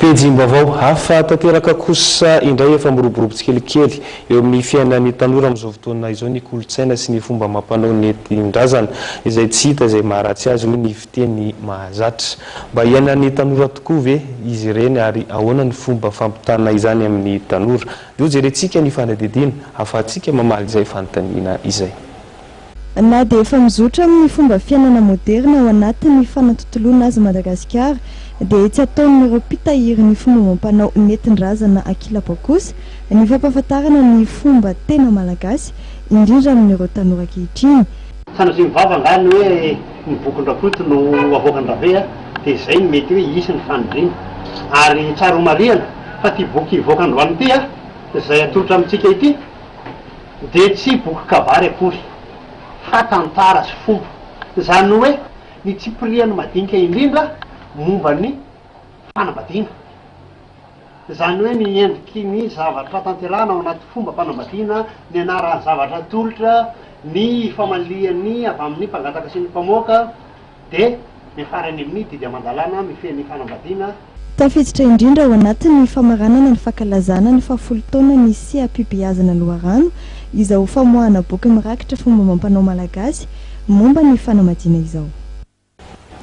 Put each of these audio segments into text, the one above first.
Pejim-baovao hafa tanteraka kosa indray efa miroborobo tsikelikely eo amin'ny fiainan'ny tanora amin'izao fotoana izao ny kolontsaina sy ny fomba mampanao nentin-drazana izay tsy hita izay maharatsy azy hoy ny fiteny mahazatra. Mba hiainan'ny tanora tokoa ve izy ireny ary ahoana ny fomba fampitana izany amin'ny tanora? Dia jerentsika ny fanadidina afahantsika mamaly izay fanontaniana izay. Na dia efa mizotra amin'ny fomba fiainana moderna ao anatin'ny fanatontoloana azy Madagasikara dia tsy ataon'ireo mpitahiry ny fomba mampanao nentin-drazana akilapa kosa ny fampahafantarana ny fomba tena malagasy indrindra amin'ireo tanora ankehitriny. Sanatria mivava ngany hoe ny bokin-drakoto no avoakan-dravea dia izay ny mety hoe isy ny fanodrina ary tsara homariana fa ty boky ivoakan-droany ity izay atolotra amintsika ity dia tsy boky kabary akory fa tantara sy fomba izany hoe ny tsipiriany madinika indrindra momba ny fanambadiana izany hoe ny endriky ny zavatra tanterana ao anaty fomba fanambadiana ny anarany zavatra tolotra ny famaliany avy amin'ny mpangataka sy ny mpamoaka dia ny farany amin'ny didy amandalana mifehy ny fanambadiana. Tafiditra indrindra ao anatin'ny famaranana ny fankalazana ny fahafolo taona ny seapibihazana loharano izao famoahana boky mirakitra fomba mampanao malagasy momba ny fanambadiana izao.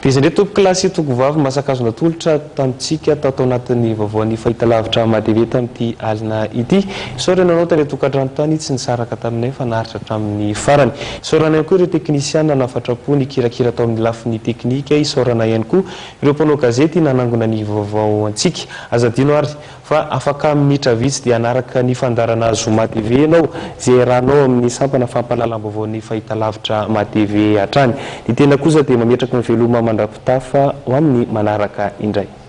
Dia izay ndray tompo kilasy tokovavy masakazona tolotra tamintsika tao anatin'ny vaovaon'ny fahitalavitra matv tamin'ity alina ity. Saorana anao tany tokantrano tany tsy nisaraka taminay fa naharitra hatramin'ny farany. Saorana ihany koa ireo teknisiana nafatrapo ny kirakira tao amin'ny lafin'ny teknika. Saorana ihany koa ireo mpanao gazety nanangona ny vaovao antsika. Azadino ary fa afaka minitra vitsy dia anaraka ny fandarana Zoma TV ianao izay rahanao amin'ny sampana fampahalalam-baovaon'ny fahitalavitra matv hatrany. Ny tena kosa dia mametraka ny veloma mandrapitafa ho amin'ny manaraka indray.